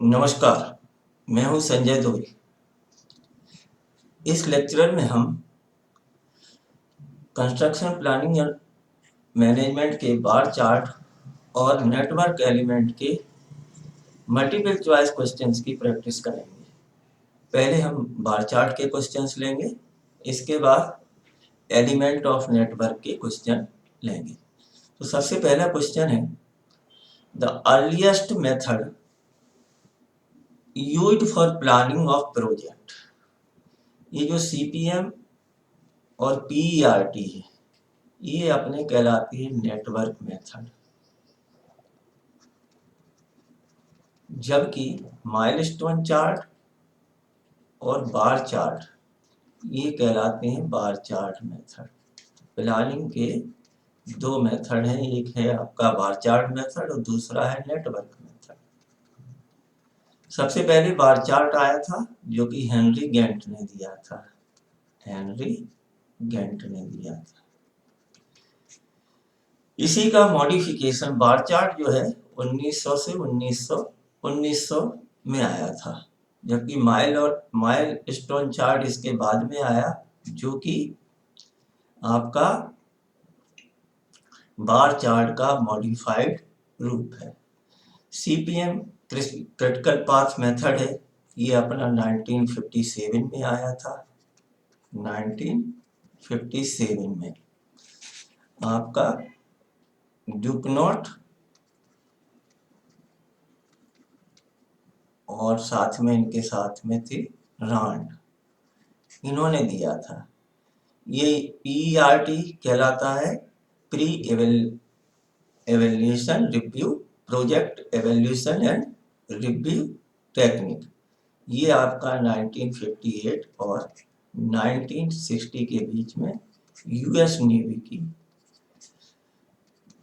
नमस्कार, मैं हूं संजय दोरी। इस लेक्चर में हम कंस्ट्रक्शन प्लानिंग एंड मैनेजमेंट के बार चार्ट और नेटवर्क एलिमेंट के मल्टीपल चॉइस क्वेश्चंस की प्रैक्टिस करेंगे। पहले हम बार चार्ट के क्वेश्चंस लेंगे, इसके बाद एलिमेंट ऑफ नेटवर्क के क्वेश्चन लेंगे। तो सबसे पहला क्वेश्चन है, the earliest method used for planning of project. ये जो सीपीएम और पीईआरटी है, ये अपने कहलाती है नेटवर्क मेथड, जबकि माइलस्टोन चार्ट और बार चार्ट ये कहलाते हैं बार चार्ट मेथड। प्लानिंग के दो मेथड हैं, एक है आपका बार चार्ट मेथड और दूसरा है नेटवर्क मेथड। सबसे पहले बार चार्ट आया था जो कि हेनरी गेंट ने दिया था। इसी का मॉडिफिकेशन बार चार्ट जो है 1900 से 1900 में आया था, जबकि माइलस्टोन चार्ट इसके बाद में आया, जो कि आपका बार चार्ट का मॉडिफाइड रूप है। सीपीएम क्रिटिकल पाथ मेथड है, ये अपना 1957 में आया था। 1957 में आपका ड्यूकनॉट और साथ में इनके साथ में थी रांड, इन्होंने दिया था। ये पीईआरटी कहलाता है, pre evaluation review project evaluation and review technique. ये आपका 1958 और 1960 के बीच में यूएस नेवी की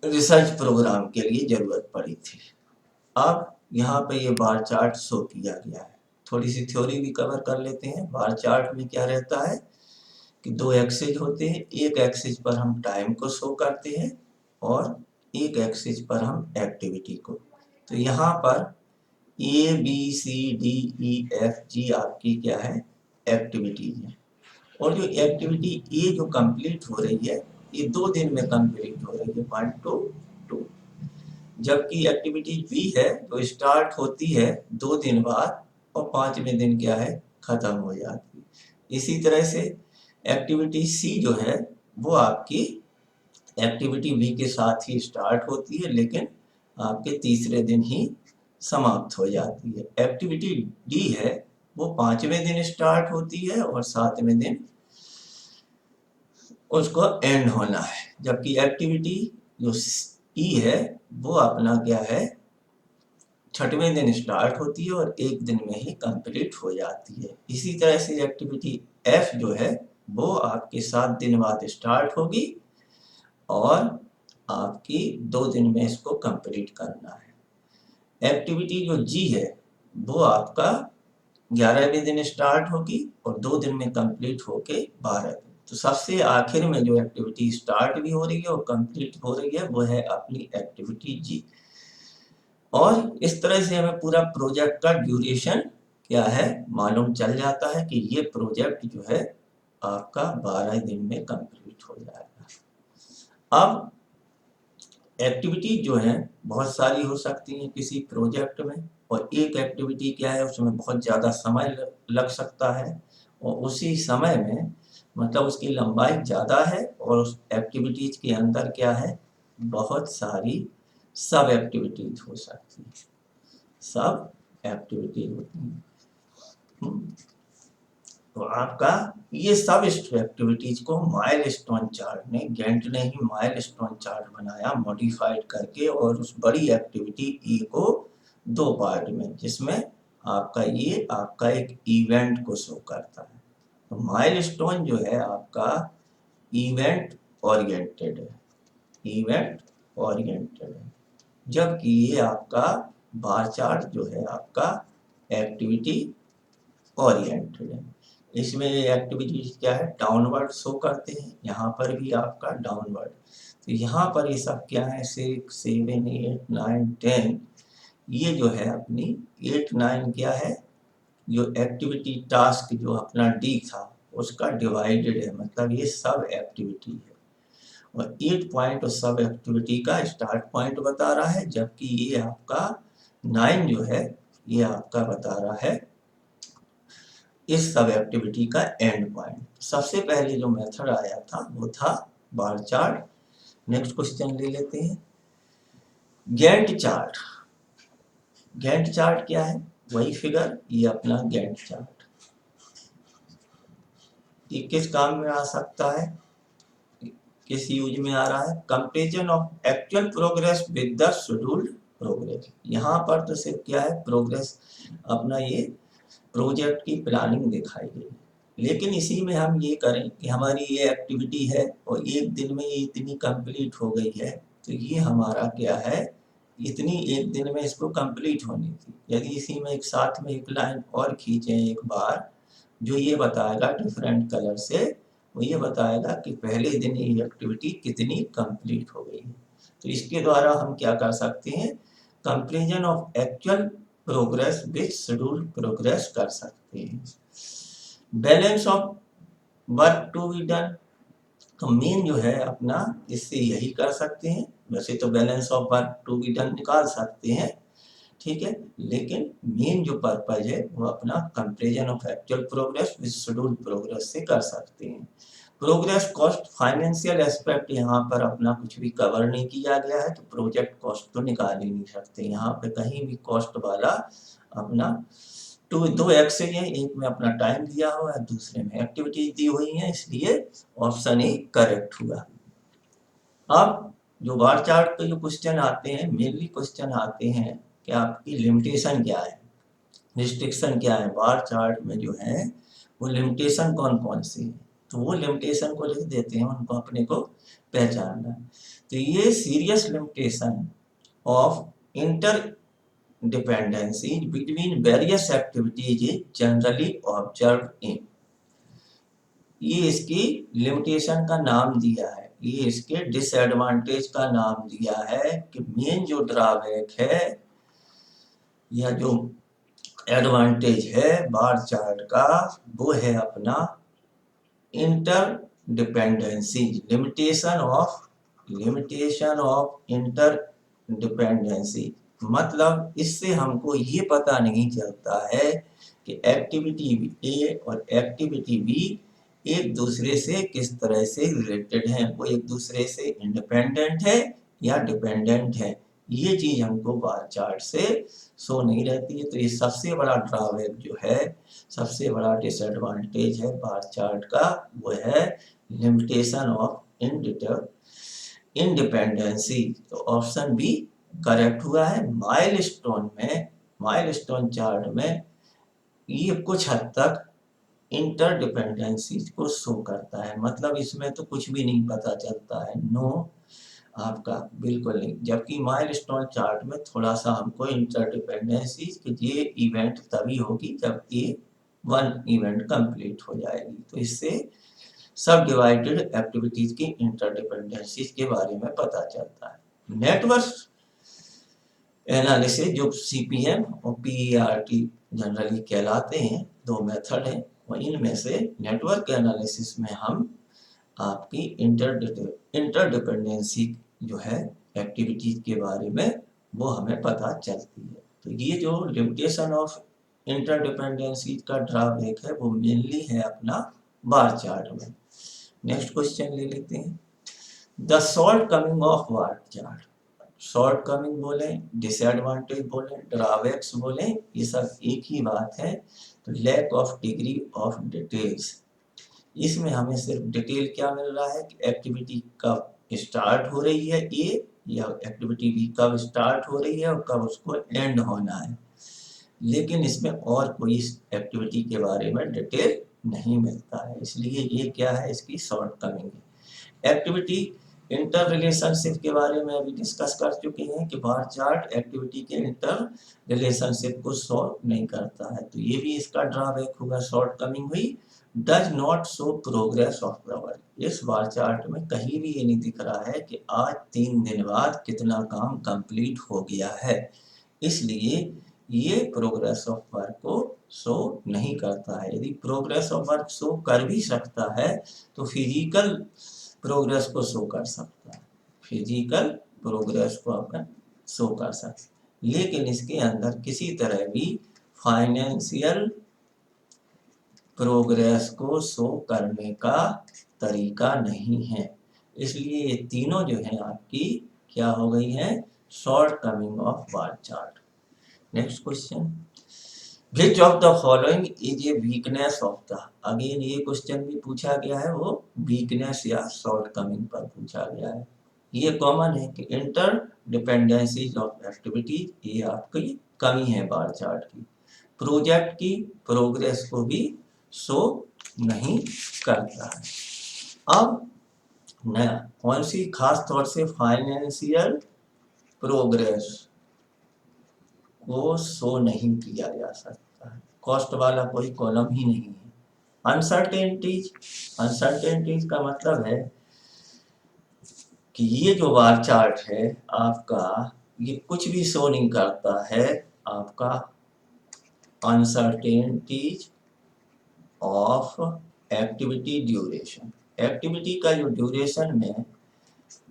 रिसर्च प्रोग्राम के लिए जरूरत पड़ी थी। अब यहाँ पे ये बार चार्ट शो किया गया है। थोड़ी सी थ्योरी भी कवर कर लेते हैं। बार चार्ट में क्या रहता है कि दो एक्सिस होते हैं, एक एक्सिस पर हम टाइम को शो करते हैं और एक एक्सिस पर हम एक्टिविटी को। तो यहाँ पर A B C D E F G आपकी क्या है, एक्टिविटीज है। और जो एक्टिविटी ए जो कंप्लीट हो रही है, ये 2 दिन में कंप्लीट हो रही है, 1 to 2। जबकि एक्टिविटी बी है जो स्टार्ट होती है 2 दिन बाद और 5वें दिन क्या है, खत्म हो जाती है। इसी तरह से एक्टिविटी सी जो है वो आपकी एक्टिविटी बी के साथ ही स्टार्ट होती है, लेकिन आपके तीसरे दिन ही समाप्त हो जाती है। एक्टिविटी डी है वो 5वें दिन स्टार्ट होती है और 7वें दिन उसको एंड होना है। जबकि एक्टिविटी जो ई है वो अपना क्या है, 6वें दिन स्टार्ट होती है और 1 दिन में ही कंप्लीट हो जाती है। इसी तरह से एक्टिविटी एफ जो है वो आपके 7 दिन बाद स्टार्ट होगी और आपकी 2 दिन में इसको कंप्लीट करना है। एक्टिविटी जो जी है वो आपका 11वें दिन स्टार्ट होगी और 2 दिन में कंप्लीट होके 12 दिन। तो सबसे आखिर में जो एक्टिविटी स्टार्ट भी हो रही है और कंप्लीट हो रही है वो है अपनी एक्टिविटी जी। और इस तरह से हमें पूरा प्रोजेक्ट का ड्यूरेशन क्या है मालूम चल जाता है कि ये प्रोजेक्ट जो है आपका 12 दिन में कंप्लीट हो जाएगा। अब एक्टिविटी जो है बहुत सारी हो सकती है किसी प्रोजेक्ट में, और एक एक्टिविटी क्या है उसमें बहुत ज़्यादा समय लग सकता है और उसी समय में मतलब उसकी लंबाई ज़्यादा है और उस एक्टिविटीज के अंदर क्या है बहुत सारी सब एक्टिविटीज हो सकती है, सब एक्टिविटीज होती हैं। तो आपका ये सब एक्टिविटीज को माइलस्टोन चार्ट ने, गेंट ने ही माइलस्टोन चार्ट बनाया मॉडिफाइड करके, और उस बड़ी एक्टिविटी ई को 2 पार्ट में, जिसमें आपका ये आपका एक इवेंट को शो करता है। तो माइलस्टोन जो है आपका इवेंट ओरिएंटेड है, इवेंट ओरिएंटेड है, जबकि ये आपका बार चार्ट जो है आपका एक्टिविटी ओरिएंटेड है। इसमें एक्टिविटीज क्या है डाउनवर्ड शो करते हैं, यहाँ पर भी आपका डाउनवर्ड। तो यहाँ पर ये सब क्या है 6, 7, 8, 9, 10 ये जो है अपनी 8 9 क्या है, जो एक्टिविटी टास्क जो अपना डी था उसका डिवाइडेड है, मतलब ये सब एक्टिविटी है। और 8 पॉइंट और सब एक्टिविटी का स्टार्ट पॉइंट बता रहा है, जबकि ये आपका 9 जो है ये आपका बता रहा है इस सब एक्टिविटी का एंड पॉइंट। सबसे पहले जो मेथड आया था वो था बार चार्ट। नेक्स्ट क्वेश्चन ले लेते हैं, गैंट चार्ट। गैंट चार्ट क्या है, वही फिगर, ये अपना गैंट चार्ट। ये किस काम में आ सकता है, किस यूज में आ रहा है, comparison of actual progress with the scheduled progress. यहाँ पर तो सिर्फ क्या है, प्रोग्रेस अपना ये प्रोजेक्ट की प्लानिंग दिखाई गई, लेकिन इसी में हम ये करें कि हमारी ये एक्टिविटी है और एक दिन में ये इतनी कंप्लीट हो गई है, तो ये हमारा क्या है, इतनी एक दिन में इसको कंप्लीट होनी थी। यदि इसी में एक साथ में एक लाइन और खींचें एक बार, जो ये बताएगा डिफरेंट कलर से, वो ये बताएगा कि पहले दिन ये एक्टिविटी कितनी कंप्लीट हो गई है। तो इसके द्वारा हम क्या कर सकते हैं, comparison of actual progress with scheduled progress कर सकते हैं। Balance of work to be done, तो मेन जो है अपना इससे यही कर सकते हैं। वैसे तो balance of work to be done निकाल सकते हैं, ठीक है, लेकिन मेन जो पर्पज है वो अपना comparison of actual progress with scheduled progress से कर सकते हैं। प्रोग्रेस कॉस्ट, फाइनेंशियल एस्पेक्ट यहाँ पर अपना कुछ भी कवर नहीं किया गया है, तो प्रोजेक्ट कॉस्ट तो निकाल ही नहीं सकते। यहाँ पे कहीं भी कॉस्ट वाला अपना दो एक्स है, एक में अपना टाइम दिया हुआ है, दूसरे में एक्टिविटीज दी हुई है, इसलिए ऑप्शन ए करेक्ट हुआ। अब जो बार चार्ट के जो क्वेश्चन आते हैं, मेनली क्वेश्चन आते हैं कि आपकी लिमिटेशन क्या है, रिस्ट्रिक्शन क्या है, बार चार्ट में जो है वो लिमिटेशन कौन कौन सी है, तो वो लिमिटेशन को लिख देते हैं, उनको अपने को पहचानना। तो ये serious limitation of inter dependency between various activities is generally observe in, ये इसकी लिमिटेशन का नाम दिया है, ये इसके डिसएडवांटेज का नाम दिया है कि मेन जो ड्रॉबैक है या जो एडवांटेज है बार चार्ट का, वो है अपना inter dependency, limitation of inter dependency. मतलब इससे हमको ये पता नहीं चलता है कि एक्टिविटी ए और एक्टिविटी बी एक दूसरे से किस तरह से रिलेटेड हैं, वो एक दूसरे से इंडिपेंडेंट है या डिपेंडेंट है, ये चीज हमको बार चार्ट से शो नहीं रहती है। तो ये सबसे बड़ा ड्रॉबैक जो है, सबसे बड़ा डिसएडवांटेज है बार चार्ट का, वो है लिमिटेशन ऑफ इंडिपेंडेंसी। तो ऑप्शन बी करेक्ट हुआ है। माइलस्टोन चार्ट में ये कुछ हद तक इंटरडिपेंडेंसी को शो करता है, मतलब इसमें तो कुछ भी नहीं पता चलता है, नो आपका बिल्कुल नहीं। जबकि माइलस्टोन चार्ट में थोड़ा सा हमको इंटरडिपेंडेंसी कि ये इवेंट तभी होगी जब ये वन इवेंट कंप्लीट हो जाएगी, तो इससे सब डिवाइडेड एक्टिविटीज की इंटरडिपेंडेंसीज के बारे में पता चलता है। नेटवर्क एनालिसिस जो सीपीएम और पीईआरटी जनरली कहलाते हैं, दो मेथड हैं, और इनमें से नेटवर्क एनालिसिस में हम आपकी इंटरडिपेंडेंसी जो है एक्टिविटीज के बारे में वो हमें पता चलती है। तो ये जो लिमिटेशन ऑफ इंटरडिपेंडेंसी का ड्रॉबैक है वो मेनली है अपना बार चार्ट में। नेक्स्ट क्वेश्चन ले लेते हैं, the shortcoming of bar chart. Shortcoming बोले, डिसएडवांटेज बोले, ड्रॉबैक्स बोले, ये सब एक ही बात है। तो lack of degree of details, इसमें हमें सिर्फ डिटेल क्या मिल रहा है कि एक्टिविटी कब स्टार्ट हो रही है ए, या एक्टिविटी भी कब स्टार्ट हो रही है और कब उसको एंड होना है, लेकिन इसमें और कोई एक्टिविटी के बारे में डिटेल नहीं मिलता है, इसलिए ये क्या है, इसकी शॉर्ट कमिंग है। एक्टिविटी इंटर रिलेशनशिप के बारे में अभी डिस्कस कर चुके हैं कि बार चार्ट एक्टिविटी के इंटर रिलेशनशिप को सॉल्व नहीं करता है, तो ये भी इसका ड्रॉबैक होगा, शॉर्ट कमिंग हुई। Does not show progress of work, इस बार चार्ट में कहीं भी ये नहीं दिख रहा है कि आज 3 दिन बाद कितना काम कंप्लीट हो गया है, इसलिए ये प्रोग्रेस ऑफ वर्क को शो नहीं करता है। यदि प्रोग्रेस ऑफ वर्क शो कर भी सकता है तो फिजिकल प्रोग्रेस को शो कर सकता है, फिजिकल प्रोग्रेस को अपन शो कर सकते, लेकिन इसके अंदर किसी तरह भी फाइनेंशियल प्रोग्रेस को शो करने का तरीका नहीं है। इसलिए ये तीनों जो है आपकी क्या हो गई है, short coming of bar chart. Next question, which of the following is a weakness of the, again ये क्वेश्चन भी पूछा गया है, वो वीकनेस या शॉर्ट कमिंग पर पूछा गया है। ये कॉमन है कि इंटर डिपेंडेंसीज ऑफ एक्टिविटीज, ये आपकी कमी है बार चार्ट की। प्रोजेक्ट की प्रोग्रेस को भी शो नहीं करता है। अब नया कौन सी खास तौर से फाइनेंशियल प्रोग्रेस को शो नहीं किया जा सकता है, कॉस्ट वाला कोई कॉलम ही नहीं है। अनसर्टेनिटीज, अनसर्टेनिटीज का मतलब है कि ये जो बार चार्ट है आपका, ये कुछ भी शो नहीं करता है आपका uncertainties of activity duration. Activity का जो ड्यूरेशन में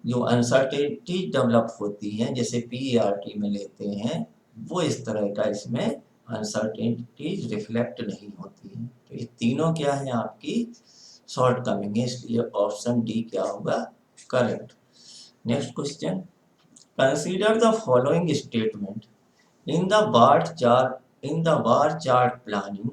जो अनसर्टेनिटी डेवलप होती है, जैसे PERT में लेते हैं, वो इस तरह का इसमें अनसर्टेनिटीज रिफ्लेक्ट नहीं होती है। तो ये तीनों क्या है आपकी शॉर्ट कमिंग है, इसलिए ऑप्शन डी क्या होगा, correct. Next question, consider the following statement in the bar chart planning,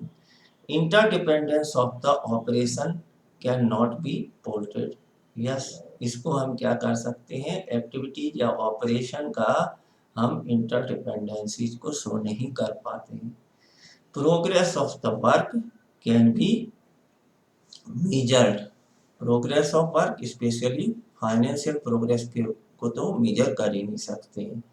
interdependence of the operation can not be portrayed. Yes, इसको हम क्या कर सकते हैं, एक्टिविटीज या ऑपरेशन का हम इंटरडिपेंडेंसीज को शो नहीं कर पाते हैं। Progress of the work can be measured, progress of work specially financial progress को तो मेजर कर ही नहीं सकते हैं।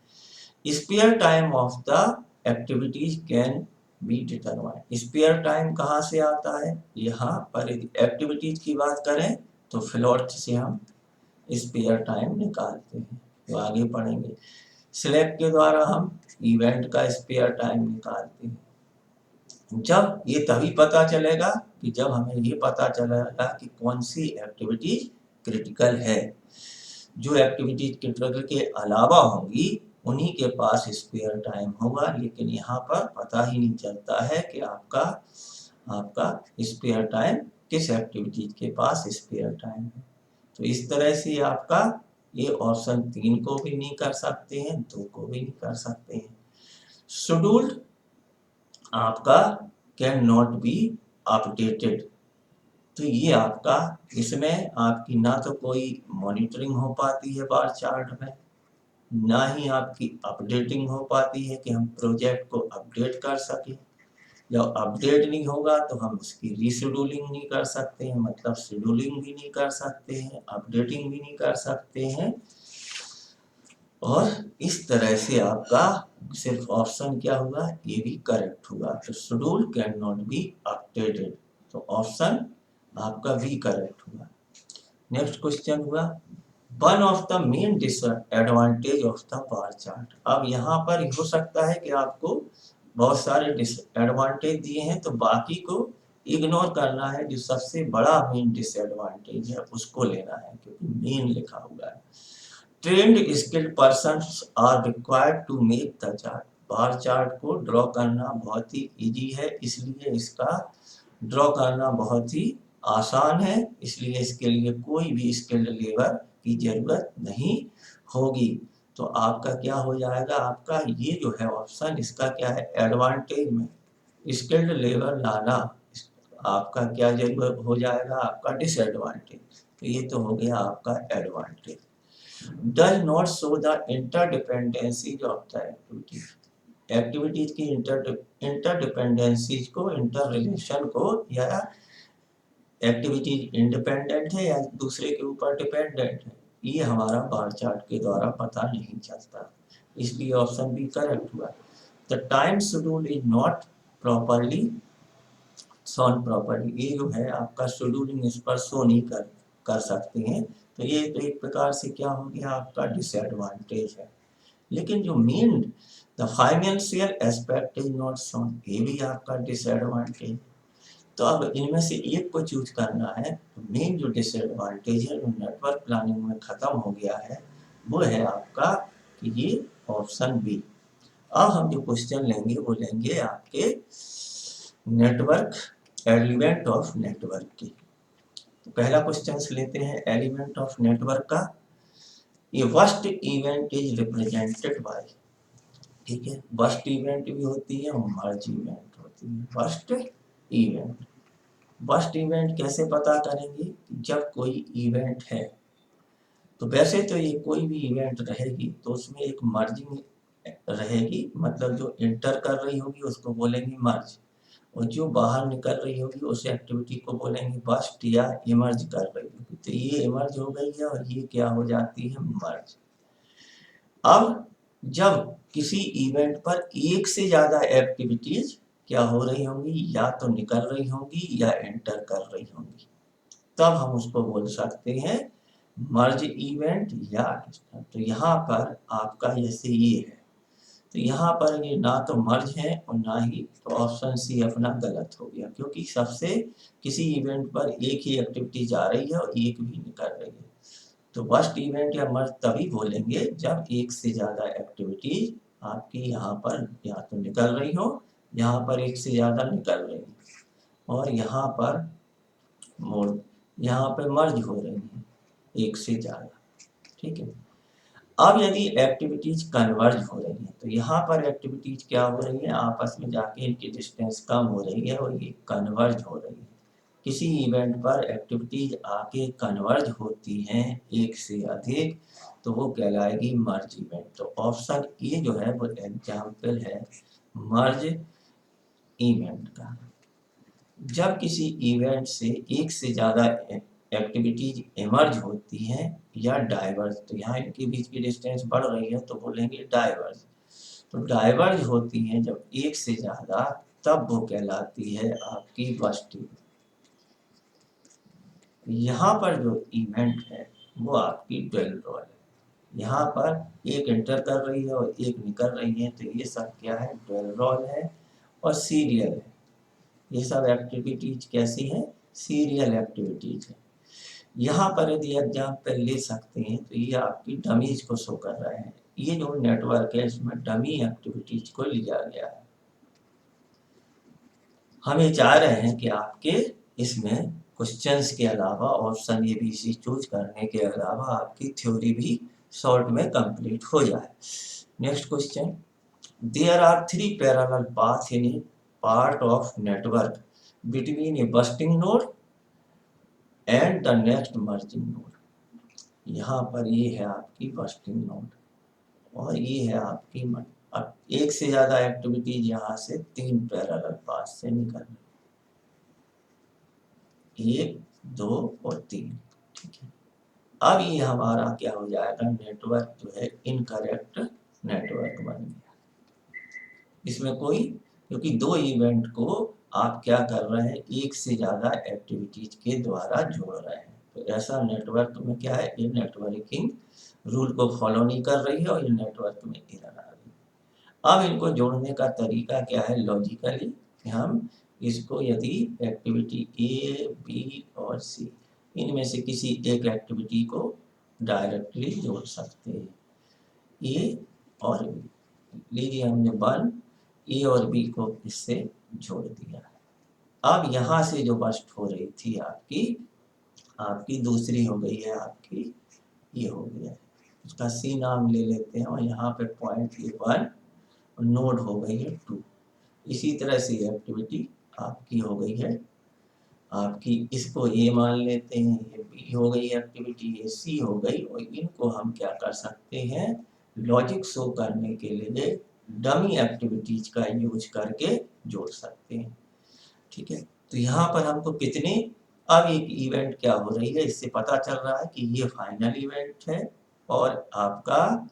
Spare time of the activities can be determined, spare time कहाँ से आता है, यहाँ पर एक्टिविटीज की बात करें तो फ्लोट से हम स्पेयर टाइम निकालते हैं, तो आगे पढ़ेंगे। सिलेक्ट के द्वारा हम इवेंट का स्पेयर टाइम निकालते हैं। जब ये तभी पता चलेगा कि जब हमें ये पता चलेगा कि कौन सी एक्टिविटी क्रिटिकल है। जो एक्टिविटीज क्रिटिकल के अलावा होंगी उन्हीं के पास स्पेयर टाइम होगा, लेकिन यहाँ पर पता ही नहीं चलता है कि आपका स्पेयर टाइम किस एक्टिविटीज के पास स्पेयर टाइम है। तो इस तरह से आपका ये ऑप्शन 3 को भी नहीं कर सकते हैं, 2 को भी नहीं कर सकते हैं। शेड्यूल्ड आपका कैन नॉट बी अपडेटेड, तो ये आपका इसमें आपकी ना तो कोई मॉनिटरिंग हो पाती है बार चार्ट में, ना ही आपकी अपडेटिंग हो पाती है कि हम प्रोजेक्ट को अपडेट कर सकें। जब अपडेट नहीं होगा तो हम उसकी रीशेड्यूलिंग नहीं कर सकते हैं, मतलब शेड्यूलिंग भी नहीं कर सकते हैं, अपडेटिंग भी नहीं कर सकते हैं। और इस तरह से आपका सिर्फ ऑप्शन क्या हुआ, ये भी करेक्ट हुआ। तो schedule can not be updated, तो ऑप्शन आपका भी करेक्ट हुआ। नेक्स्ट क्वेश्चन हुआ, one of the main disadvantage of the bar chart. अब यहाँ पर हो सकता है कि आपको बहुत सारे डिसएडवांटेज दिए हैं तो बाकी को इग्नोर करना है, जो सबसे बड़ा मेन डिसएडवांटेज है उसको लेना है, क्योंकि मेन लिखा हुआ है। Trained skilled persons are required to make the chart, bar chart को ड्रॉ करना बहुत ही इजी है, इसलिए इसका ड्रॉ करना बहुत ही आसान है, इसलिए इसके लिए कोई भी स्किल्ड लेबर की जरूरत नहीं होगी। तो आपका क्या हो जाएगा, आपका ये जो है ऑप्शन, इसका क्या है एडवांटेज में स्किल्ड लेबर लाना, आपका क्या जरूरत हो जाएगा, आपका डिसएडवांटेज। तो ये तो हो गया आपका advantage. Does not show the interdependencies of the activities, activities की इंटरडिपेंडेंसीज को, इंटर रिलेशन को, या एक्टिविटीज इंडिपेंडेंट है या दूसरे के ऊपर डिपेंडेंट है, ये हमारा बार चार्ट के द्वारा पता नहीं चलता, इसलिए ऑप्शन बी करेक्ट हुआ। The time schedule is not properly shown properly, ये जो है आपका शेड्यूलिंग इस पर शो नहीं कर सकते हैं, तो ये तो एक प्रकार से क्या हो गया आपका डिसएडवांटेज है। लेकिन जो main the financial aspect is not shown, ये भी आपका डिसएडवांटेज। तो अब इनमें से एक को चूज करना है। तो मेन जो डिसएडवांटेज है जो नेटवर्क प्लानिंग में खत्म हो गया है वो है आपका कि ये ऑप्शन बी। अब हम जो क्वेश्चन लेंगे वो लेंगे आपके नेटवर्क एलिमेंट ऑफ नेटवर्क की। तो पहला क्वेश्चन लेते हैं एलिमेंट ऑफ नेटवर्क का। ये worst event is represented by, ठीक है, वर्स्ट इवेंट भी होती है और मर्ज इवेंट होती है। वर्स्ट इवेंट, वर्स्ट इवेंट कैसे पता करेंगे? जब कोई इवेंट है तो वैसे तो ये कोई भी इवेंट रहेगी तो उसमें एक मर्जिंग रहेगी, मतलब जो इंटर कर रही होगी उसको बोलेंगे मर्ज, और जो बाहर निकल रही होगी उस एक्टिविटी को बोलेंगे बस्ट या इमर्ज कर रही होगी। तो ये इमर्ज हो गई है और ये क्या हो जाती है? मर्ज। अब जब किसी इवेंट पर एक से ज्यादा एक्टिविटीज क्या हो रही होंगी, या तो निकल रही होंगी या एंटर कर रही होंगी, तब हम उसको बोल सकते हैं मर्ज इवेंट या डिस्टर्ब। तो यहाँ पर आपका जैसे ये है तो यहाँ पर ये ना तो मर्ज है और ना ही, तो ऑप्शन सी अपना गलत हो गया, क्योंकि सबसे किसी इवेंट पर एक ही एक्टिविटी जा रही है और एक भी निकल रही है। तो वर्स्ट इवेंट या मर्ज तभी बोलेंगे जब एक से ज्यादा एक्टिविटीज आपकी यहाँ पर या तो निकल रही हो, यहाँ पर एक से ज्यादा निकल रही हो और यहाँ पर मोड, यहाँ पर मर्ज हो रही है एक से ज्यादा, ठीक है। अब यदि एक्टिविटीज कन्वर्ज हो रही है तो यहाँ पर एक्टिविटीज क्या हो रही है, आपस में जाके इनकी डिस्टेंस कम हो रही है और ये कन्वर्ज हो रही है। किसी इवेंट पर एक्टिविटीज आके कन्वर्ज होती हैं एक से अधिक तो वो कहलाएगी मर्ज इवेंट। तो ऑप्शन ए जो है वो एग्जाम्पल है मर्ज इवेंट का। जब किसी इवेंट से एक से ज्यादा एक्टिविटीज इमर्ज होती हैं या डाइवर्ज, तो यहाँ इनके बीच की डिस्टेंस बढ़ रही है तो बोलेंगे डाइवर्ज। तो डाइवर्ज होती हैं जब एक से ज्यादा, तब वो कहलाती है आपकी वर्स्ट इवेंट। यहाँ पर जो इवेंट है वो आपकी ड्यूल रोल है, यहाँ पर एक एंटर कर रही है और एक निकल रही है, तो ये सब क्या है? ड्यूल रोल है और सीरियल है। ये सब एक्टिविटीज कैसी हैं? सीरियल एक्टिविटीज है। यहाँ पर यदि एग्जाम्पल ले सकते हैं तो ये आपकी डमीज को शो कर रहे हैं। ये जो नेटवर्क है इसमें डमी एक्टिविटीज को लिया गया है। हम ये चाह रहे हैं कि आपके इसमें क्वेश्चंस के अलावा option A B C choose करने के अलावा आपकी थ्योरी भी शॉर्ट में कंप्लीट हो जाए। Next question, there are 3 parallel path in a part of network between a bursting node and the next merging node. यहाँ पर ये है आपकी बस्टिंग नोड और ये है आपकी मर्ज। अब एक से ज्यादा एक्टिविटीज यहाँ से 3 पैरेलल पाथ से निकल रही, 1 2 और 3, ठीक है। अब ये हमारा क्या हो जाएगा? नेटवर्क जो है इनकरेक्ट नेटवर्क बन गया। इसमें कोई, क्योंकि 2 इवेंट को आप क्या कर रहे हैं? एक से ज्यादा एक्टिविटीज के द्वारा जोड़ रहे हैं, तो ऐसा नेटवर्क में क्या है? ये नेटवर्किंग रूल को फॉलो नहीं कर रही है और ये नेटवर्क में एरर आ रही है। अब इनको जोड़ने का तरीका क्या है? लॉजिकली हम इसको यदि एक्टिविटी ए बी और सी इनमें से किसी एक एक्टिविटी को डायरेक्टली जोड़ सकते हैं, ए और बी। लीजिए हमने 1 ए और बी को इससे जोड़ दिया। अब यहाँ से जो बस्ट हो रही थी आपकी दूसरी हो गई है आपकी, ये हो गया है, उसका सी नाम ले लेते हैं और यहाँ पे पॉइंट ये 1 और नोड हो गई है 2। इसी तरह से एक्टिविटी आपकी हो गई है आपकी, इसको ए मान लेते हैं, ये बी हो गई एक्टिविटी, ये सी हो गई, और इनको हम क्या कर सकते हैं? लॉजिक शो करने के लिए डमी एक्टिविटीज का यूज करके जोड़ सकते हैं, ठीक है। तो यहाँ पर हमको कितने, अब एक इवेंट क्या हो रही है इससे पता चल रहा है कि ये फाइनल इवेंट है और आपका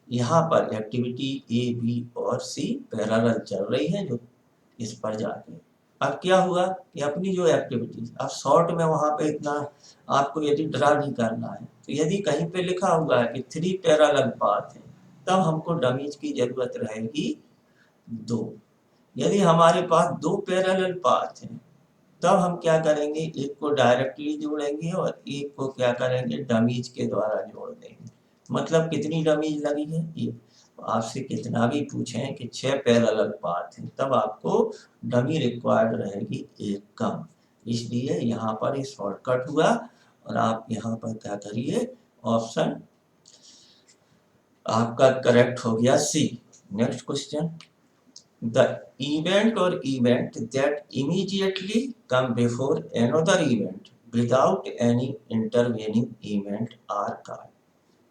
यहाँ पर एक्टिविटी ए बी और सी पैरेलल चल रही है जो इस पर जाके। अब क्या हुआ कि अपनी जो एक्टिविटीज, अब शॉर्ट में वहां पे इतना आपको यदि ड्रा नहीं करना है तो यदि कहीं पे लिखा हुआ है कि 3 पैरेलल पाथ है तब हमको डमीज की जरूरत रहेगी 2। यदि हमारे पास 2 पैरेलल पाथ हैं तब हम क्या करेंगे, एक को डायरेक्टली जोड़ेंगे और एक को क्या करेंगे, डमीज के द्वारा जोड़ देंगे। मतलब कितनी डमीज लगी है, एक। आपसे कितना भी पूछें कि 6 पैरेलल पाथ हैं तब आपको डमी रिक्वायर्ड रहेगी एक कम, इसलिए यहाँ पर ये शॉर्टकट हुआ। और आप यहाँ पर क्या करिए, ऑप्शन आपका करेक्ट हो गया C. Next question, the event or event that immediately come before another event without any intervening event are called।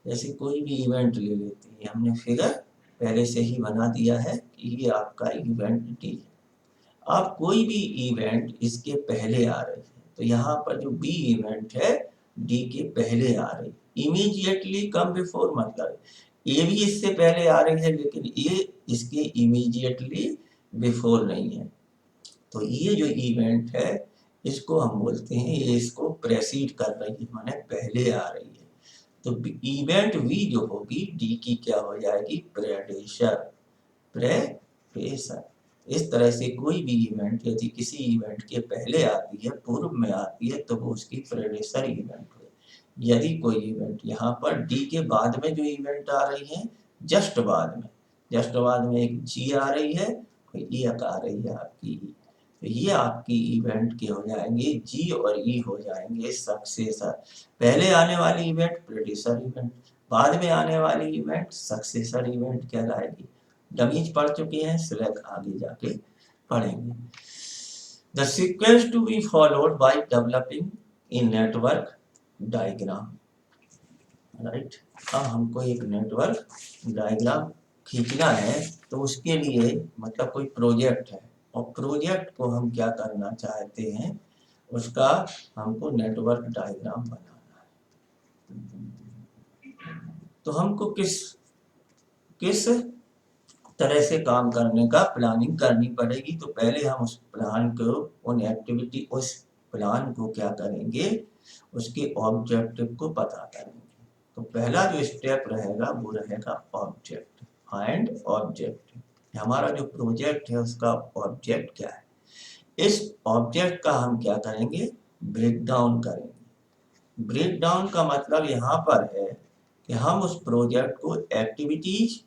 जैसे कोई भी इवेंट ले लेते हैं, हमने फिगर पहले से ही बना दिया है कि ये आपका इवेंट डी है। अब कोई भी इवेंट इसके पहले आ रही है, तो यहाँ पर जो बी इवेंट है डी के पहले आ रही, इमीडिएटली कम बिफोर मतलब ए भी इससे पहले आ रही है लेकिन ये इसके इमीडिएटली बिफोर नहीं है। तो ये जो इवेंट है इसको हम बोलते हैं, ये इसको प्रेसीड कर रही है, माने पहले आ रही है। तो इवेंट वी जो होगी डी की क्या हो जाएगी, प्रेडेसर। प्रेडेसर। इस तरह से कोई भी इवेंट यदि किसी इवेंट के पहले आती है, पूर्व में आती है, तो वो उसकी प्रेडेसर इवेंट है। यदि कोई इवेंट यहाँ पर डी के बाद में जो इवेंट आ रही है, जस्ट बाद में एक जी आ रही है, ये आ रही है आपकी, तो ये आपकी इवेंट के हो जाएंगे जी और ई हो जाएंगे सक्सेसर। पहले आने वाली इवेंट प्रेडेसर इवेंट, बाद में आने वाली इवेंट सक्सेसर इवेंट कहलाएगी। डमीज पढ़ चुके हैं, सिलेक्ट आगे जाके पढ़ेंगे। The sequence to be followed by developing in network diagram, right. अब हमको एक नेटवर्क डायग्राम खींचना है, तो उसके लिए मतलब कोई प्रोजेक्ट है और प्रोजेक्ट को हम क्या करना चाहते हैं, उसका हमको नेटवर्क डायग्राम बनाना है। तो हमको किस तरह से काम करने का प्लानिंग करनी पड़ेगी। तो पहले हम उस प्लान को, उस प्लान को क्या करेंगे, उसके ऑब्जेक्टिव को पता करेंगे। तो पहला जो स्टेप रहेगा वो रहेगा ऑब्जेक्ट, फाइंड ऑब्जेक्ट। हमारा जो प्रोजेक्ट है उसका ऑब्जेक्ट क्या है, इस ऑब्जेक्ट का हम क्या करेंगे, ब्रेक डाउन करेंगे। ब्रेक डाउन का मतलब यहाँ पर है कि हम उस प्रोजेक्ट को एक्टिविटीज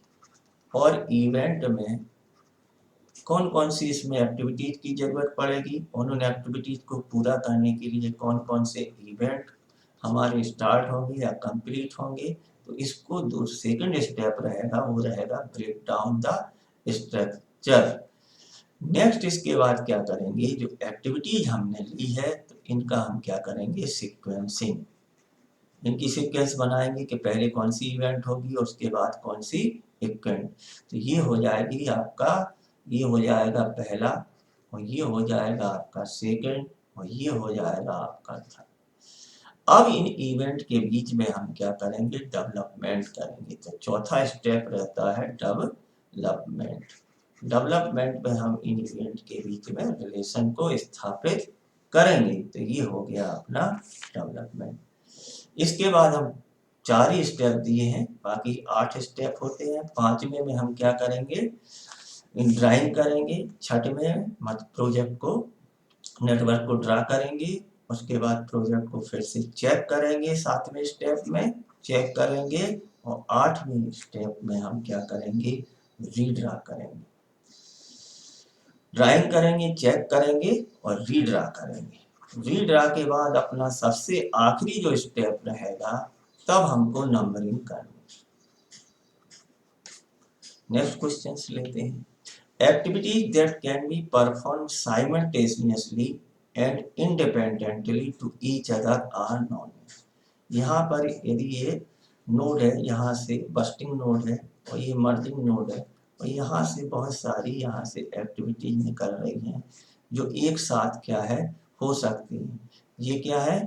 और इवेंट में कौन कौन सी इसमें एक्टिविटीज की जरूरत पड़ेगी, उन एक्टिविटीज को पूरा करने के लिए कौन कौन से इवेंट हमारे स्टार्ट होंगे या कंप्लीट होंगे। तो इसको जो सेकंड स्टेप रहेगा वो रहेगा break down the structure. Next इसके बाद क्या करेंगे, जो एक्टिविटीज हमने ली है तो इनका हम क्या करेंगे, सीक्वेंसिंग। इनकी सीक्वेंस बनाएंगे कि पहले कौन सी इवेंट होगी और उसके बाद कौन सी इवेंट। तो ये हो जाएगी आपका, ये हो जाएगा पहला और ये हो जाएगा आपका सेकंड और ये हो जाएगा आपका थर्ड। अब इन इवेंट के बीच में हम क्या करेंगे, डेवलपमेंट करेंगे। तो चौथा स्टेप रहता है डेवलपमेंट। डेवलपमेंट में हम इन इवेंट के बीच में रिलेशन को स्थापित करेंगे। तो ये हो गया अपना डेवलपमेंट। इसके बाद हम 4 ही स्टेप दिए हैं, बाकी 8 स्टेप होते हैं। 5वें में हम क्या करेंगे, ड्राइंग करेंगे। 6वें प्रोजेक्ट को, नेटवर्क को ड्रा करेंगे। उसके बाद प्रोजेक्ट को फिर से चेक करेंगे, 7वें स्टेप में चेक करेंगे। और 8वें स्टेप में हम क्या करेंगे, रीड्रा करेंगे। ड्राइंग करेंगे, चेक करेंगे और रीड्रा करेंगे। रीड्रा के बाद अपना सबसे आखिरी जो स्टेप रहेगा तब हमको नंबरिंग करनी। नेक्स्ट क्वेश्चन लेते हैं। Activities that can be performed simultaneously and independently to each other are known। यहाँ पर यदि ये नोड है, यहाँ से बस्टिंग नोड है और ये मर्जिंग नोड है और यहाँ से बहुत सारी यहाँ से एक्टिविटीज निकल रही हैं जो एक साथ क्या है, हो सकती हैं। ये क्या है,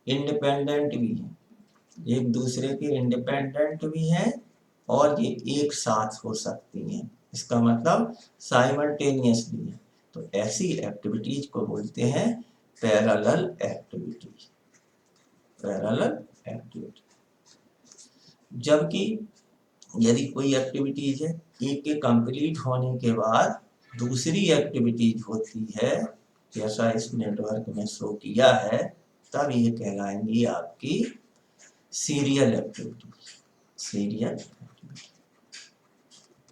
इंडिपेंडेंट भी है, एक दूसरे के इंडिपेंडेंट भी हैं और ये एक साथ हो सकती हैं। इसका मतलब साइमल्टेनियसली है। तो ऐसी एक्टिविटीज को बोलते हैं पैरेलल एक्टिविटीज। Parallel activity. जबकि यदि कोई एक्टिविटीज है, एक के कंप्लीट होने के बाद दूसरी एक्टिविटीज होती है, जैसा इस नेटवर्क में शो किया है, तब ये कहलाएंगी आपकी सीरियल एक्टिविटी। Serial activity.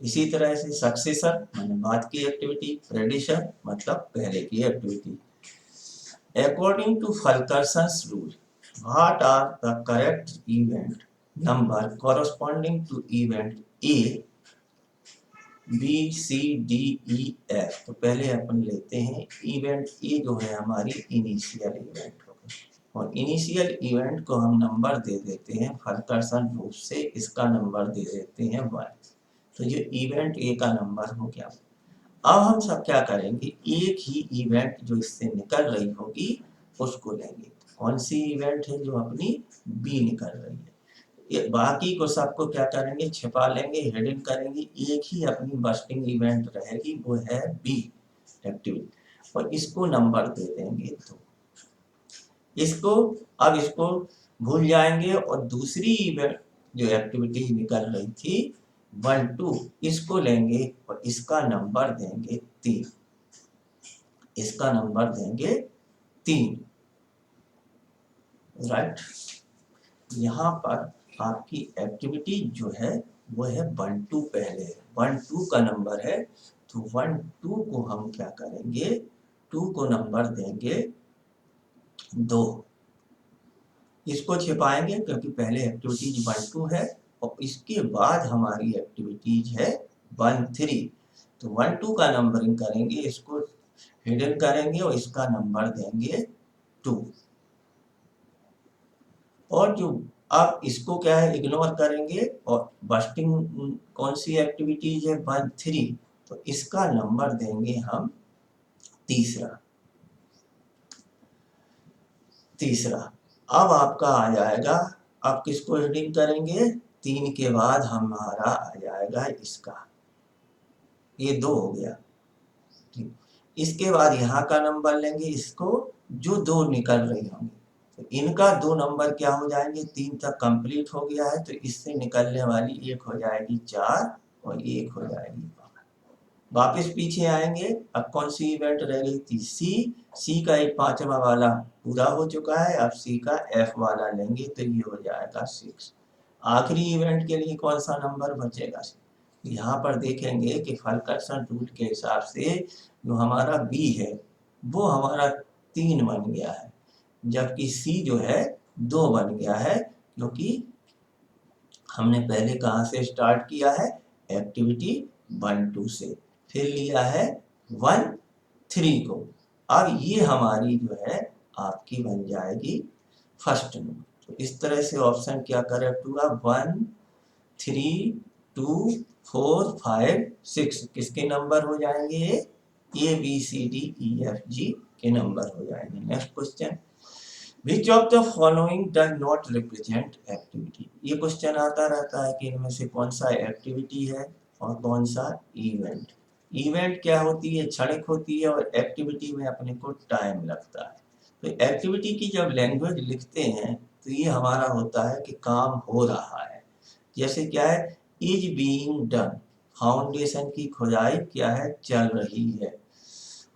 इसी तरह से सक्सेसर मैंने बाद की एक्टिविटी, प्रेडिशन मतलब पहले की activity. According to Fulkerson's rule, what are the correct event number corresponding to event A, B, C, D, E, F? तो पहले अपन लेते हैं इवेंट ए जो है हमारी इनिशियल इवेंट हो गई, और इनिशियल इवेंट को हम नंबर दे देते हैं फल्करसन रूल से, इसका नंबर दे देते हैं 1। तो ये इवेंट ए का नंबर हो गया। अब हम सब क्या करेंगे, एक ही इवेंट जो इससे निकल रही होगी उसको लेंगे। कौन सी इवेंट है जो अपनी बी निकल रही है, ये बाकी को सबको क्या करेंगे, छिपा लेंगे, हिडन करेंगे। एक ही अपनी बस्टिंग इवेंट रहेगी, वो है बी एक्टिविटी, और इसको नंबर दे देंगे 2। इसको अब इसको भूल जाएंगे, और दूसरी इवेंट जो एक्टिविटी निकल रही थी 1, 2, इसको लेंगे और इसका नंबर देंगे 3। इसका नंबर देंगे 3, राइट। यहाँ पर आपकी एक्टिविटी जो है वो है 1, 2 पहले, 1, 2 का नंबर है, तो 1, 2 को हम क्या करेंगे, 2 को नंबर देंगे 2। इसको छिपाएंगे क्योंकि पहले एक्टिविटीज 1, 2 है, और इसके बाद हमारी एक्टिविटीज है 1, 3। तो 1, 2 का नंबरिंग करेंगे, इसको हिडन करेंगे और इसका नंबर देंगे 2। और जो अब इसको क्या है, इग्नोर करेंगे, और बस्टिंग कौन सी एक्टिविटीज है 1, 3, तो इसका नंबर देंगे हम तीसरा। अब आपका आ जाएगा, अब किसको हिडिंग करेंगे, 3 के बाद हमारा आ जाएगा इसका, ये 2 हो गया। इसके बाद यहाँ का नंबर लेंगे, इसको जो 2 निकल रही होंगी, तो इनका 2 नंबर क्या हो जाएंगे, 3 तक कंप्लीट हो गया है, तो इससे निकलने वाली एक हो जाएगी 4 और एक हो जाएगी 5। वापस पीछे आएंगे, अब कौन सी इवेंट रह गई थी, सी का एक 5वां वाला पूरा हो चुका है, अब सी का एफ वाला लेंगे, तो ये हो जाएगा 6। आखिरी इवेंट के लिए कौन सा नंबर बचेगा, यहाँ पर देखेंगे कि फल्करसन रूल के हिसाब से जो हमारा बी है वो हमारा 3 बन गया है, जबकि सी जो है 2 बन गया है, क्योंकि हमने पहले कहाँ से स्टार्ट किया है, एक्टिविटी 1, 2 से, फिर लिया है 1, 3 को। अब ये हमारी जो है आपकी बन जाएगी फर्स्ट नंबर। तो इस तरह से ऑप्शन क्या करेक्ट हुआ, 1, 3, 2, 4, 5, 6 किसके नंबर हो जाएंगे, A B C D E F G के नंबर हो जाएंगे। Next question, which of the following does not represent activity. ये क्वेश्चन आता रहता है कि इनमें से कौन सा एक्टिविटी है और कौन सा इवेंट। इवेंट क्या होती है, क्षणिक होती है, और एक्टिविटी में अपने को टाइम लगता है। तो एक्टिविटी की जब लैंग्वेज लिखते हैं तो ये हमारा होता है कि काम हो रहा है, जैसे क्या है, इज बीइंग डन, फाउंडेशन की खुदाई क्या है, चल रही है,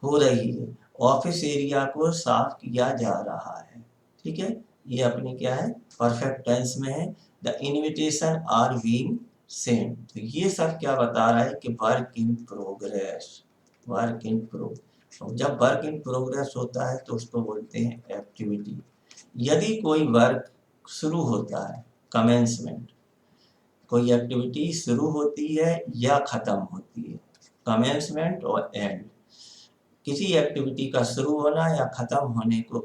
हो रही है, ऑफिस एरिया को साफ किया जा रहा है, ठीक है, ये अपनी क्या है, परफेक्ट टेंस में है। The invitation are being sent, तो ये सब क्या बता रहा है कि work in progress, work in progress. और जब वर्क इन प्रोग्रेस होता है तो उसको बोलते हैं एक्टिविटी। यदि कोई वर्क शुरू होता है, कमेंसमेंट, कोई एक्टिविटी शुरू होती है या खत्म होती है, कमेंसमेंट और एंड, किसी एक्टिविटी का शुरू होना या खत्म होने को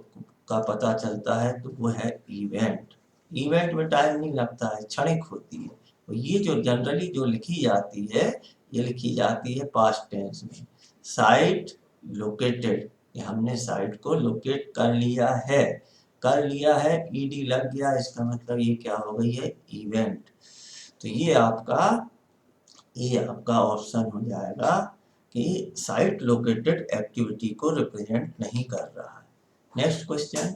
का पता चलता है, तो वो है इवेंट। इवेंट में टाइम नहीं लगता है, क्षणिक होती है। तो ये जो जनरली जो लिखी जाती है, ये लिखी जाती है पास्ट टेंस में। साइट लोकेटेड, हमने साइट को लोकेट कर लिया है, कर लिया है, ईडी लग गया, इसका मतलब ये क्या हो गई है, इवेंट। तो ये आपका ऑप्शन हो जाएगा कि साइट लोकेटेड एक्टिविटी को रिप्रेजेंट नहीं कर रहा है। Next question,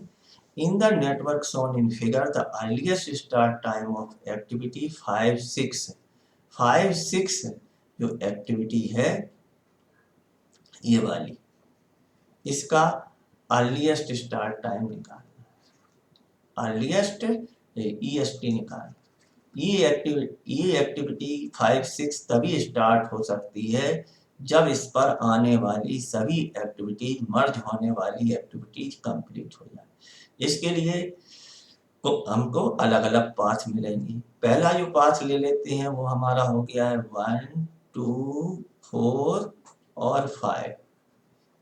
in the network shown in figure the earliest start time of activity 5, 6 5-6 जो एक्टिविटी है ये वाली, इसका अर्लीस्ट स्टार्ट टाइम निकालना, अर्लीस्ट EST निकालना। ये एक्टिविटी 5-6 तभी स्टार्ट हो सकती है जब इस पर आने वाली सभी एक्टिविटीज, मर्ज होने वाली एक्टिविटीज कंप्लीट हो जाए। इसके लिए हमको अलग अलग पाथ मिलेंगे। पहला जो पाथ ले लेते हैं वो हमारा हो गया है 1, 2, 4 और 5।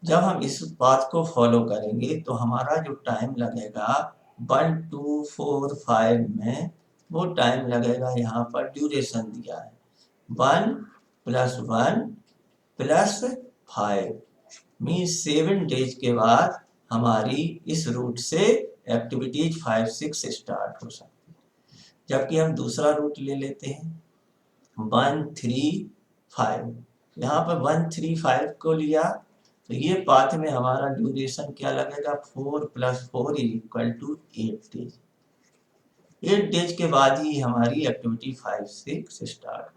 जब हम इस पाथ को फॉलो करेंगे तो हमारा जो टाइम लगेगा 1, 2, 4, 5 में, वो टाइम लगेगा, यहाँ पर ड्यूरेशन दिया है 1 + 1 + 5 मीन्स 7 डेज के बाद हमारी इस रूट से एक्टिविटीज 5-6 स्टार्ट हो सकती है। जबकि हम दूसरा रूट ले लेते हैं 1, 3, 5। यहाँ पर 1, 3, 5 को लिया तो ये पाथ में हमारा ड्यूरेशन क्या लगेगा 4 + 4 = 8 डेज। 8 डेज के बाद ही हमारी एक्टिविटी 5-6 स्टार्ट।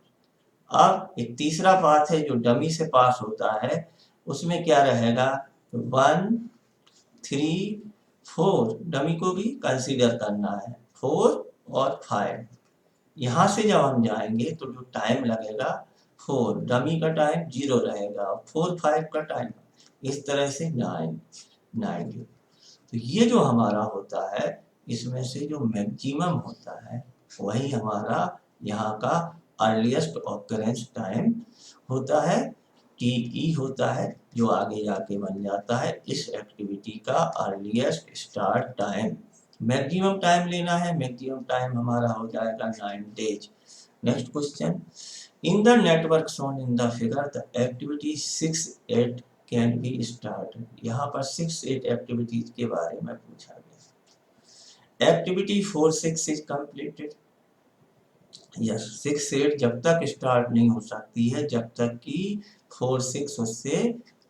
अब एक तीसरा पाथ है जो डमी से पास होता है, उसमें क्या रहेगा 1, 3, 4, डमी को भी कंसीडर करना है, 4 और 5। यहाँ से जब हम जाएंगे तो जो टाइम लगेगा 4, डमी का टाइम 0 रहेगा, 4, 5 का टाइम इस तरह से 9। तो ये जो हमारा होता है इसमें से जो मैक्सिमम होता है वही हमारा यहाँ का अर्लीस्ट ऑकरेंस टाइम होता है, TE होता है, जो आगे जाके बन जाता है इस एक्टिविटी का earliest start time. Maximum time लेना है, मैक्सिमम टाइम हमारा हो जाएगा 9 days. Next question, in the network shown in the figure the activity 6-8 can be start. यहाँ पर 6-8 एक्टिविटीज के बारे में पूछा गया। Activity 4-6 is completed. यस, 6-8 जब तक स्टार्ट नहीं हो सकती है जब तक कि 4-6 उससे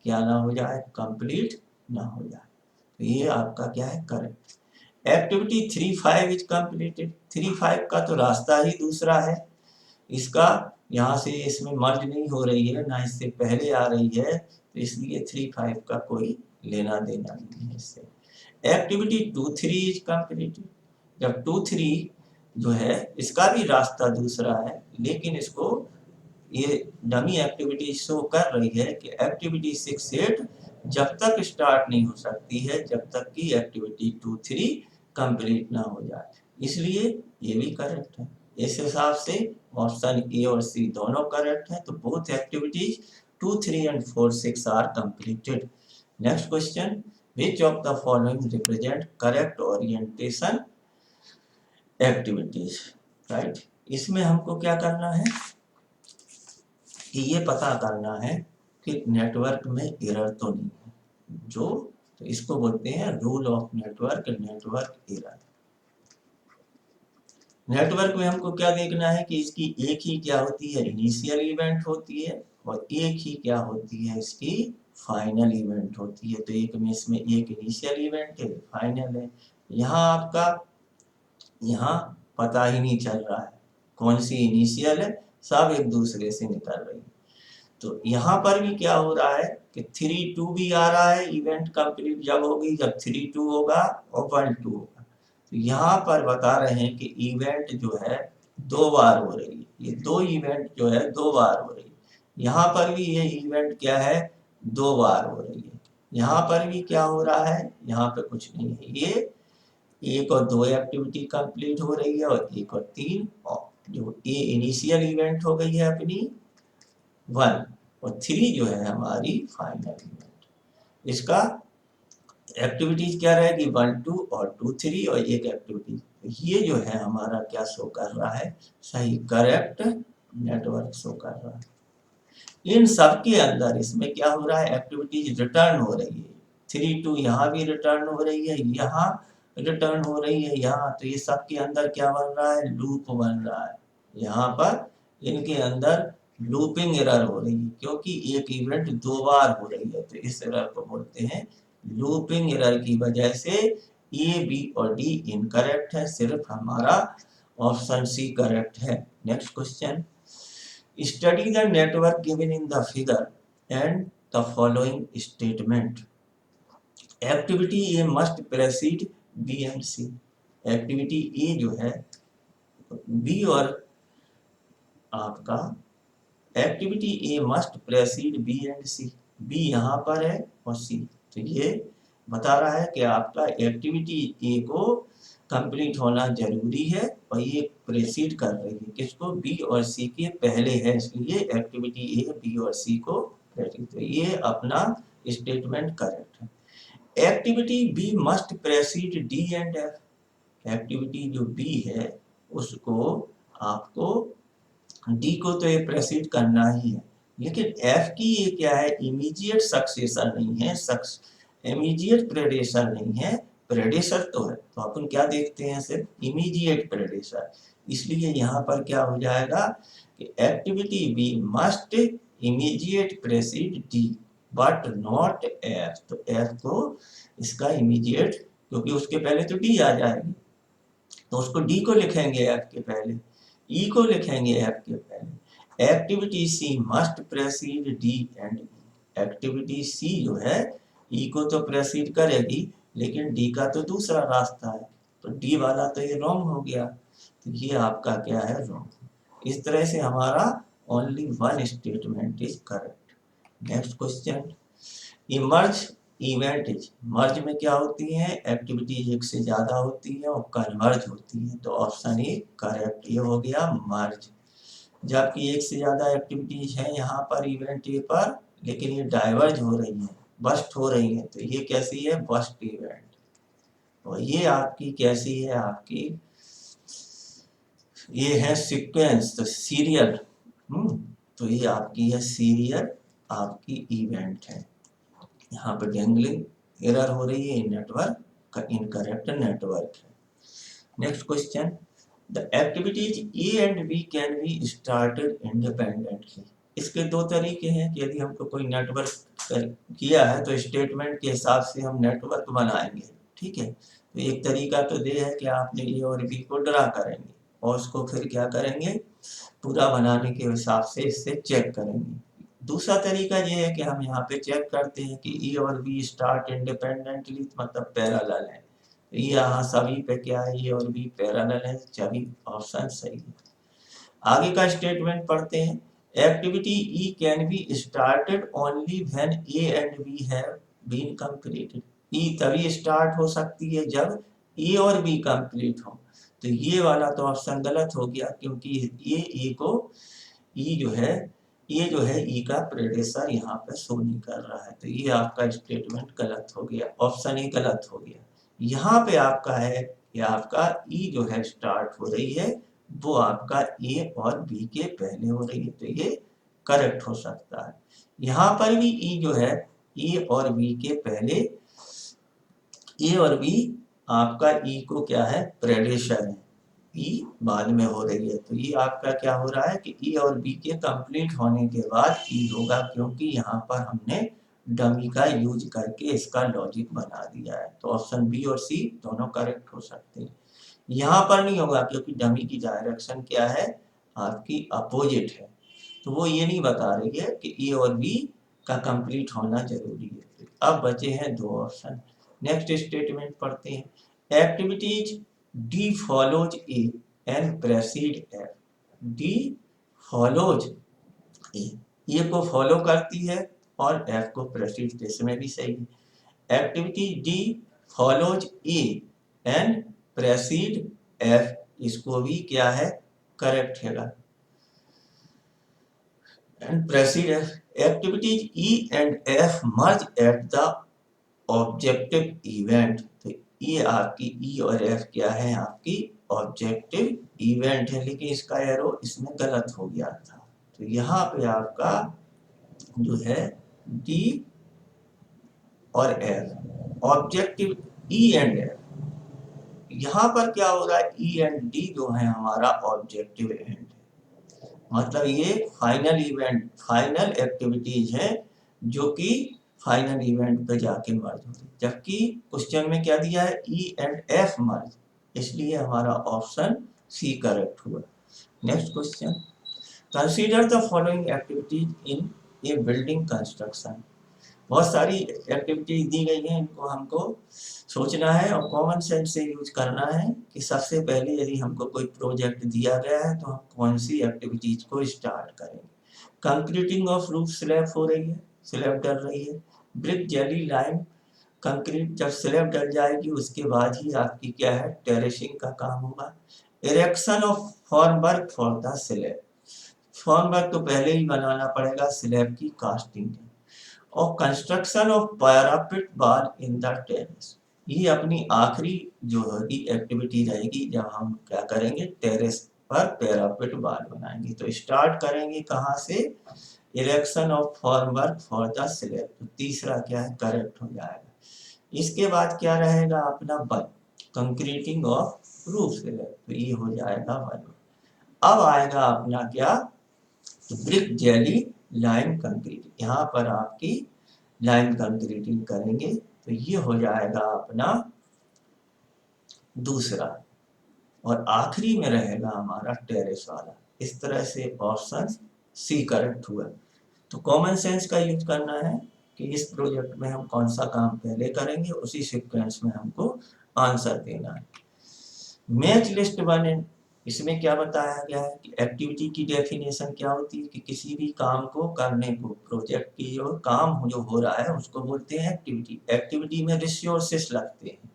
क्या ना हो जाए, कंप्लीट ना हो जाए। तो ये आपका क्या है, करेक्ट। Activity 3-5 is completed. 3-5 का तो रास्ता ही दूसरा है, इसका यहाँ से इसमें मर्ज नहीं हो रही है, ना इससे पहले आ रही है, तो इसलिए 3-5 का कोई लेना देना नहीं है इससे। Activity 2-3 is completed. जब 2-3 जो है इसका भी रास्ता दूसरा है, लेकिन इसको ये डमी एक्टिविटी शो कर रही है कि एक्टिविटी 6-8 जब तक स्टार्ट नहीं हो सकती है जब तक कि एक्टिविटी 2-3 कंप्लीट ना हो जाए, इसलिए ये भी करेक्ट है। इस हिसाब से ऑप्शन ए और सी दोनों करेक्ट है। तो both activities 2, 3 and 4, 6 are completed. Next question, which of the following represent correct orientation activities, right. इसमें हमको क्या करना है कि ये पता करना है कि नेटवर्क में एरर तो नहीं है, जो तो इसको बोलते हैं rule of network, network error. Network में हमको क्या देखना है कि इसकी एक ही क्या होती है, इनिशियल इवेंट होती है, और एक ही क्या होती है, इसकी फाइनल इवेंट होती है। तो एक में इसमें एक इनिशियल इवेंट है, फाइनल है। यहाँ आपका यहाँ पता ही नहीं चल रहा है कौन सी इनिशियल है, सब एक दूसरे से निकल रही है। तो यहाँ पर भी क्या हो रहा है कि 3-2 भी आ रहा है, इवेंट कंप्लीट जब होगी जब 3-2 होगा और 1-2 होगा। तो यहाँ पर बता रहे हैं कि इवेंट जो है 2 बार हो रही है, ये 2 इवेंट जो है 2 बार हो रही है। यहाँ पर भी ये इवेंट क्या है, 2 बार हो रही है। यहाँ पर भी क्या हो रहा है, यहाँ पे कुछ नहीं है, ये 1 और 2 एक्टिविटी कंप्लीट हो रही है, और 1 और 3, और जो ये इनिशियल इवेंट हो गई है अपनी 1, और 3 जो है हमारी फाइनल इवेंट। इसका एक्टिविटीज क्या रहेगी, 1, 2 और 2, 3 और एक एक्टिविटी। ये जो है हमारा क्या शो कर रहा है, सही करेक्ट नेटवर्क शो कर रहा है। इन सब के अंदर इसमें क्या हो रहा है, एक्टिविटीज रिटर्न हो रही है। 3-2 यहाँ भी रिटर्न हो रही है, यहाँ रिटर्न हो रही है, यहाँ। तो ये सब के अंदर क्या बन रहा है, लूप बन रहा है। यहाँ पर इनके अंदर लूपिंग एरर हो रही है, क्योंकि एक इवेंट 2 बार हो रही है। तो इस एरर को बोलते हैं लूपिंग एरर की वजह से ए, बी और डी इनकरेक्ट है, सिर्फ हमारा ऑप्शन सी करेक्ट है। Next question, Study the network given in the figure and the following statement. Activity A must precede B and C. Activity A जो है B और आपका activity A must precede B and C. B यहाँ पर है और सी, तो ये बता रहा है कि आपका एक्टिविटी ए को कंप्लीट होना जरूरी है और ये प्रेसीड कर रही है किसको, बी और सी के पहले है, इसलिए एक्टिविटी ए बी और सी को प्रेसीड, तो ये अपना स्टेटमेंट करेक्ट है। Activity B must precede D and F. Activity जो बी है उसको आपको डी को तो ये प्रेसिड करना ही है, लेकिन एफ की ये क्या है, इमीडिएट सक्सेसर नहीं है, इमीडिएट प्रेडेसर नहीं है, प्रेडेसर तो है, तो अपन क्या देखते हैं सिर्फ इमीडिएट प्रेडेसर, इसलिए यहाँ पर क्या हो जाएगा कि activity B must immediate precede D but not F, तो एफ को इसका इमीडिएट, क्योंकि उसके पहले तो डी आ जाएगी, तो उसको डी को लिखेंगे एफ के पहले, ई को लिखेंगे एफ के पहले। Activity C must precede D and E. Activity C जो है ई को तो प्रेसीड करेगी, लेकिन डी का तो दूसरा रास्ता है, तो डी वाला तो ये रॉन्ग हो गया, तो ये आपका क्या है, रॉन्ग। इस तरह से हमारा only one statement is correct. Next question, emerge event. Merge में क्या होती है, एक्टिविटीज एक से ज्यादा होती है और कन्वर्ज होती है, तो ऑप्शन ए करेक्ट, ये हो गया मर्ज। जबकि एक से ज्यादा एक्टिविटीज है यहाँ पर इवेंट ए पर, लेकिन ये डाइवर्ज हो रही है, बस्ट हो रही है, तो ये कैसी है, बस्ट इवेंट। और ये आपकी कैसी है, आपकी ये है सीक्वेंस, तो सीरियल, तो ये आपकी है सीरियल आपकी इवेंट है। यहाँ पर डैंगलिंग एरर हो रही है, नेटवर्क का इनकरेक्ट नेटवर्क है। Next question, the activities A and B can be started independently. इसके दो तरीके हैं कि यदि हमको कोई नेटवर्क किया है तो स्टेटमेंट के हिसाब से हम नेटवर्क बनाएंगे, ठीक है। तो एक तरीका तो ये है कि आपने ए और बी को ड्रा करेंगे और उसको फिर क्या करेंगे, पूरा बनाने के हिसाब से इससे चेक करेंगे। दूसरा तरीका ये है कि हम यहाँ पे चेक करते हैं कि ए और बी स्टार्ट इंडिपेंडेंटली, मतलब पैरेलल है, ये यहाँ सभी पे क्या है, ए और बी पैरेलल है, सभी ऑप्शन सही है। आगे का स्टेटमेंट पढ़ते हैं, activity E can be started only when A and B have been completed. E तभी स्टार्ट हो सकती है जब ए और बी कंप्लीट हो, तो ये वाला तो ऑप्शन गलत हो गया, क्योंकि ये ए को ई जो है, ये जो है ई का प्रेडेसर यहाँ पे शो नहीं कर रहा है, तो ये आपका स्टेटमेंट गलत हो गया, ऑप्शन ही गलत हो गया। यहाँ पे आपका है कि आपका ई जो है स्टार्ट हो रही है वो आपका ए और बी के पहले हो रही है, तो ये करेक्ट हो सकता है। यहाँ पर भी ई जो है ए और बी के पहले, ए और बी आपका ई को क्या है, प्रेडेसर है, ई बाद में हो रही है, तो ये आपका क्या हो रहा है कि ई और बी के कंप्लीट होने के बाद ई होगा, क्योंकि यहाँ पर हमने डमी का यूज करके इसका लॉजिक बना दिया है, तो ऑप्शन बी और सी दोनों करेक्ट हो सकते हैं। यहाँ पर नहीं होगा क्योंकि डमी की डायरेक्शन क्या है, आपकी अपोजिट है, तो वो ये नहीं बता रही है कि ए और बी का कंप्लीट होना जरूरी है। अब बचे हैं दो ऑप्शन। नेक्स्ट स्टेटमेंट पढ़ते हैं, activities D follows A and precede F. D follows A को फॉलो करती है और एफ को प्रेसीड, इसमें भी सही है। Activity D follows A and precede F, इसको भी क्या है, करेक्ट है, and precede F. Activities E and F merge at the objective event, तो ये आपकी ई और एफ क्या है, आपकी ऑब्जेक्टिव इवेंट है, लेकिन इसका एरो इसमें गलत हो गया था, तो यहाँ पे आपका जो है डी और F objective E and F, यहाँ पर क्या हो रहा है, ई एंड डी जो है हमारा ऑब्जेक्टिव इवेंट है, मतलब ये फाइनल इवेंट, फाइनल एक्टिविटीज है जो कि फाइनल इवेंट पे जाके मर्ज होती है, जबकि क्वेश्चन में क्या दिया है, ई एंड एफ मर्ज, इसलिए हमारा ऑप्शन सी करेक्ट हुआ। Next question, consider the following activities in A building construction. बहुत सारी एक्टिविटीज दी गई हैं, इनको हमको सोचना है और कॉमन सेंस से यूज करना है कि सबसे पहले यदि हमको कोई प्रोजेक्ट दिया गया है तो हम कौन सी एक्टिविटीज को स्टार्ट करेंगे। कंक्रीटिंग ऑफ रूफ स्लैब हो रही है, स्लैब डल रही है। ब्रिक जेली लाइम कंक्रीट जब स्लैब डल जाएगी उसके बाद ही आपकी क्या है टेरेसिंग का काम होगा। Erection of formwork for the slab, formwork तो पहले ही बनाना पड़ेगा स्लैब की कास्टिंग है। और construction of parapet bar in the terrace, ये अपनी आखिरी जो होगी एक्टिविटी रहेगी जब हम क्या करेंगे टेरेस पर पैरापिट बार बनाएंगे। तो स्टार्ट करेंगे कहाँ से, erection of formwork for the slab, तो तीसरा क्या है करेक्ट हो जाएगा। इसके बाद क्या रहेगा अपना one, concreting of roof slab, तो ये हो जाएगा वन। अब आएगा अपना क्या ब्रिक जेली लाइम कंक्रीट, यहाँ पर आपकी लाइम कंक्रीटिंग करेंगे तो ये हो जाएगा अपना दूसरा। और आखिरी में रहेगा हमारा टेरेस वाला। इस तरह से ऑप्शन सी करेक्ट हुआ। तो कॉमन सेंस का यूज करना है कि इस प्रोजेक्ट में हम कौन सा काम पहले करेंगे, उसी सीक्वेंस में हमको आंसर देना है। मैच लिस्ट वन, इसमें क्या बताया गया है कि एक्टिविटी की डेफिनेशन क्या होती है कि किसी भी काम को करने को, प्रोजेक्ट की जो काम जो हो रहा है उसको बोलते हैं एक्टिविटी। एक्टिविटी में रिसोर्सेस लगते हैं,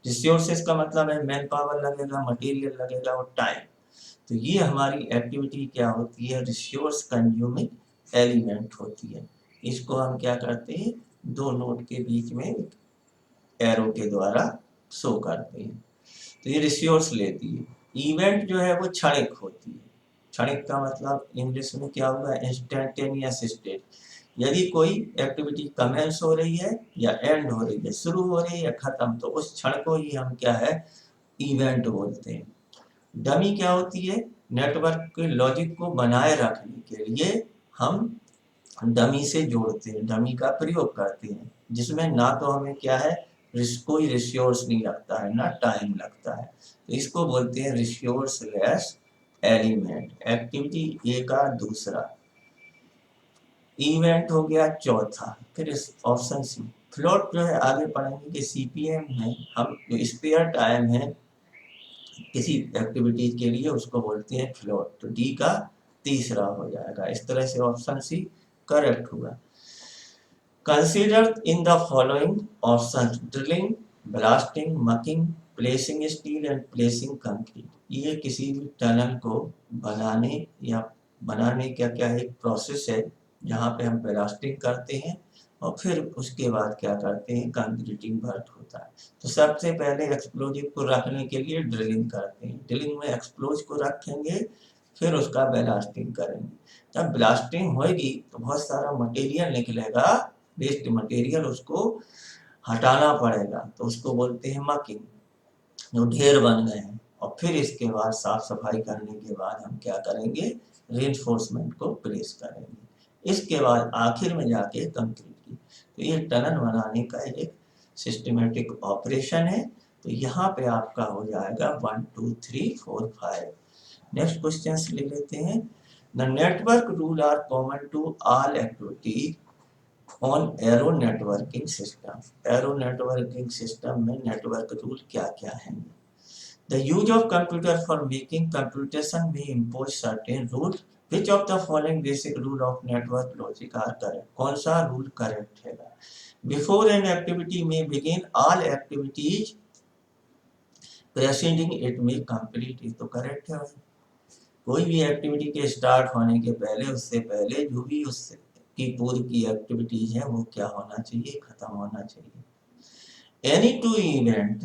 रिसोर्सेस का मतलब है मैन पावर लगेगा, मटेरियल लगेगा और टाइम। तो ये हमारी एक्टिविटी क्या होती है, रिसोर्स कंज्यूमिंग एलिमेंट होती है। इसको हम क्या करते हैं दो नोट के बीच में एरो के द्वारा शो करते हैं। तो ये रिसोर्स लेती है। इवेंट जो है वो क्षणिक होती है। क्षणिक का मतलब इंग्लिश में क्या होगा, इंस्टेंटेनियस स्टेट। यदि कोई एक्टिविटी कमेंस हो रही है या एंड हो रही है, शुरू हो रही है या खत्म, तो उस क्षण को ही हम क्या है इवेंट बोलते हैं। डमी क्या होती है, नेटवर्क के लॉजिक को बनाए रखने के लिए हम डमी से जोड़ते हैं, डमी का प्रयोग करते हैं, जिसमें ना तो हमें क्या है कोई रिसोर्स नहीं लगता है ना टाइम लगता है। तो इसको बोलते हैं रिसोर्स लेस एलिमेंट। एक्टिविटी ए का दूसरा। इवेंट हो गया चौथा। फिर इस ऑप्शन सी फ्लोट जो है आगे पढ़ेंगे कि सीपीएम है, हम जो स्पेयर टाइम है किसी एक्टिविटी के लिए उसको बोलते हैं फ्लोट। तो डी का तीसरा हो जाएगा। इस तरह से ऑप्शन सी करेक्ट हुआ। Consider in the following options drilling, blasting, mucking, placing steel and placing concrete. ये किसी भी टनल को बनाने या बनाने का क्या एक प्रोसेस है जहाँ पे हम ब्लास्टिंग करते हैं और फिर उसके बाद क्या करते हैं कंक्रीटिंग वर्क होता है। तो सबसे पहले एक्सप्लोजिव को रखने के लिए ड्रिलिंग करते हैं, ड्रिलिंग में एक्सप्लोज को रखेंगे फिर उसका ब्लास्टिंग करेंगे। जब ब्लास्टिंग होगी तो बहुत सारा मटेरियल निकलेगा, वेस्ट मटेरियल, उसको हटाना पड़ेगा तो उसको बोलते हैं मकिंग, जो ढेर बन गए हैं। और फिर इसके बाद साफ सफाई करने के बाद हम क्या करेंगे रेनफोर्समेंट को प्लेस करेंगे। इसके बाद आखिर में जाके कंक्रीट की। तो ये टनल बनाने का एक सिस्टमेटिक ऑपरेशन है। तो यहाँ पे आपका हो जाएगा 1 2 3 4 5। नेक्स्ट क्वेश्चन ले लेते हैं। The network rule are common to all activities on arrow networking system. Arrow networking system में नेटवर्क रूल क्या क्या हैं। The use of computer for making computation may impose certain rule. Which of the following basic rule of network logic are correct. कौन सा rule correct है। Before an activity may begin all activities preceding it may complete, तो correct है। कोई भी activity के start होने के पहले, उससे पहले जो भी उससे की पूर्व की एक्टिविटीज है वो क्या होना चाहिए, खत्म होना चाहिए। Any two event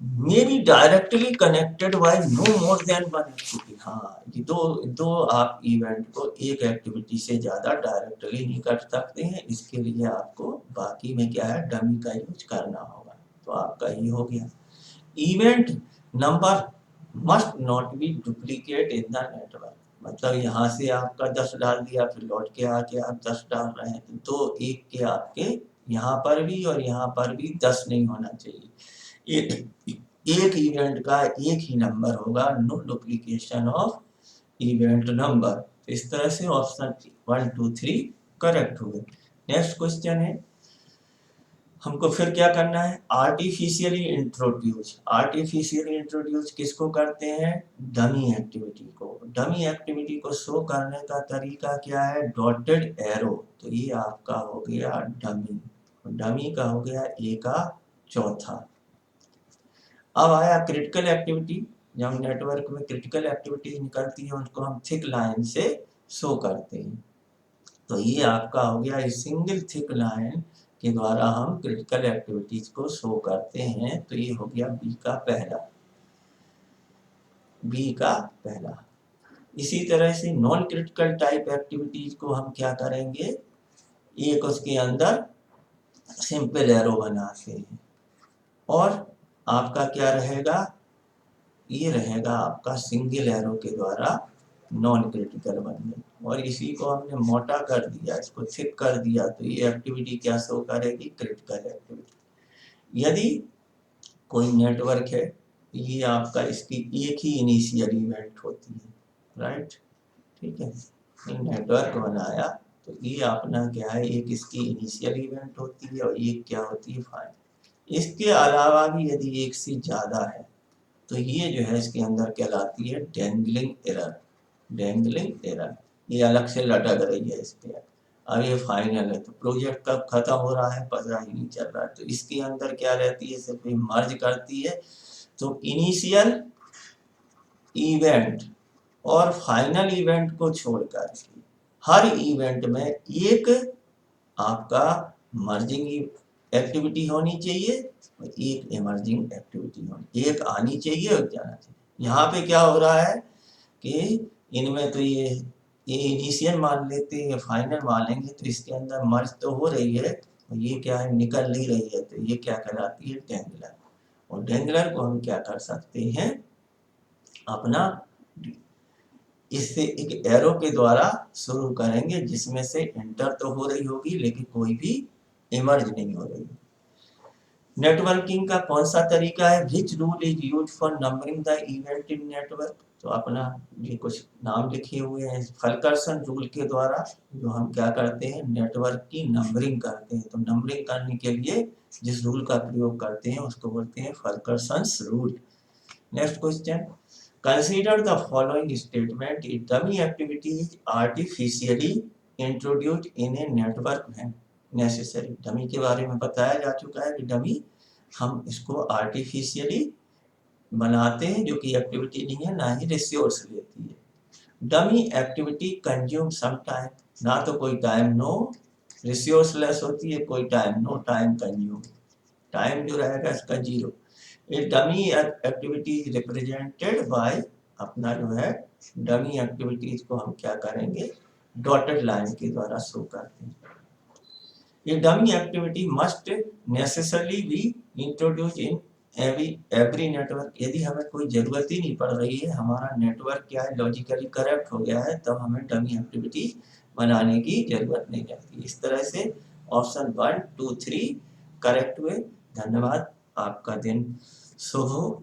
may be directly connected by no more than one activity। हाँ, ये दो आप इवेंट को एक एक्टिविटी से ज्यादा डायरेक्टली नहीं कर सकते हैं, इसके लिए आपको बाकी में क्या है डमी का यूज करना होगा। तो आपका ये हो गया। Event number must not be duplicate in the network. मतलब यहाँ से आपका 10 डाल दिया फिर लौट के आके आप 10 डाल रहे हैं, तो दो एक के आपके यहाँ पर भी और यहाँ पर भी 10 नहीं होना चाहिए। एक इवेंट का एक ही नंबर होगा, no duplication of event number. इस तरह से ऑप्शन 1 2 3 करेक्ट हुए। नेक्स्ट क्वेश्चन है, हमको फिर क्या करना है, आर्टिफिशियली इंट्रोड्यूस। आर्टिफिशियली इंट्रोड्यूस किसको करते हैं, डमी एक्टिविटी को। डमी एक्टिविटी को शो करने का तरीका क्या है, डॉटेड एरो। तो ये आपका हो गया डमी, डमी का हो गया ए का चौथा। अब आया क्रिटिकल एक्टिविटी। जब नेटवर्क में क्रिटिकल एक्टिविटी निकलती है उनको हम थिक लाइन से शो करते हैं। तो ये आपका हो गया सिंगल थिक लाइन के द्वारा हम क्रिटिकल एक्टिविटीज को शो करते हैं। तो ये हो गया बी का पहला, बी का पहला। इसी तरह से नॉन क्रिटिकल टाइप एक्टिविटीज को हम क्या करेंगे, एक उसके अंदर सिंपल एरो बनाते हैं और आपका क्या रहेगा, ये रहेगा आपका सिंगल एरो के द्वारा नॉन क्रिटिकल बनने। और इसी को हमने मोटा कर दिया, इसको थिक कर दिया, तो ये एक्टिविटी क्या शो करेगी, क्रिटिकल एक्टिविटी। यदि कोई नेटवर्क है, ये आपका इसकी एक ही इनिशियल इवेंट होती है, राइट, ठीक है, नेटवर्क बनाया तो ये अपना क्या है, एक इसकी इनिशियल इवेंट होती है और एक क्या होती है, फाइनल। इसके अलावा भी यदि एक से ज्यादा है तो ये जो है इसके अंदर कहलाती है डेंगलिंग एरर। डेंगलिंग एरर, ये अलग से लटक रही है इस पे। अब ये फाइनल है तो प्रोजेक्ट कब खत्म हो रहा है पता ही नहीं चल रहा है। तो इसके अंदर क्या रहती है, सिर्फ मर्ज करती है। तो इनिशियल इवेंट और फाइनल इवेंट को छोड़कर हर इवेंट में एक आपका मर्जिंग एक्टिविटी होनी चाहिए और एक इमर्जिंग एक्टिविटी होनी, एक आनी चाहिए और जाना चाहिए। यहाँ पे क्या हो रहा है कि इनमें तो ये इनिशियल मान लेते हैं, फाइनल मान लेंगे, तो इसके अंदर मर्ज तो हो रही है और ये क्या है, निकल नहीं रही है। तो ये क्या कहलाती है, डेंगलर। और डेंगलर को हम क्या कर सकते हैं, अपना इससे एक एरो के द्वारा शुरू करेंगे जिसमें से एंटर तो हो रही होगी लेकिन कोई भी इमर्ज नहीं हो रही। नेटवर्किंग का कौन सा तरीका है, which rule is used for numbering the event in network. तो अपना ये कुछ नाम लिखे हुए हैं, फल्करसन रूल के द्वारा जो हम क्या करते हैं, नेटवर्क की नंबरिंग करते हैं। तो नंबरिंग करने के लिए जिस रूल का प्रयोग करते हैं उसको बोलते हैं Fulkerson's rule. Next question, consider the following statement, a dummy activity is artificially introduced in a network when necessary। Dummy के बारे में बताया जा चुका है कि डमी हम इसको आर्टिफिशियली बनाते हैं जो कि एक्टिविटी नहीं है, ना ही रिसोर्स लेती है। Dummy activity consume some time, ना तो कोई टाइम नो रिसोर्स लेस होती है, कोई time no time consume, time जो रहेगा इसका जीरो। ये डमी एक्टिविटी रिप्रेजेंटेड बाय, अपना जो है डमी एक्टिविटीज को हम क्या करेंगे, डॉटेड लाइन के द्वारा शो करते हैं। ये dummy activity must necessarily be introduce in every network. यदि हमें कोई जरूरत ही नहीं पड़ रही है, हमारा नेटवर्क क्या है, लॉजिकली करेक्ट हो गया है, तब हमें डमी एक्टिविटी बनाने की जरूरत नहीं रहती। इस तरह से ऑप्शन 1 2 3 करेक्ट हुए। धन्यवाद, आपका दिन शुभ हो।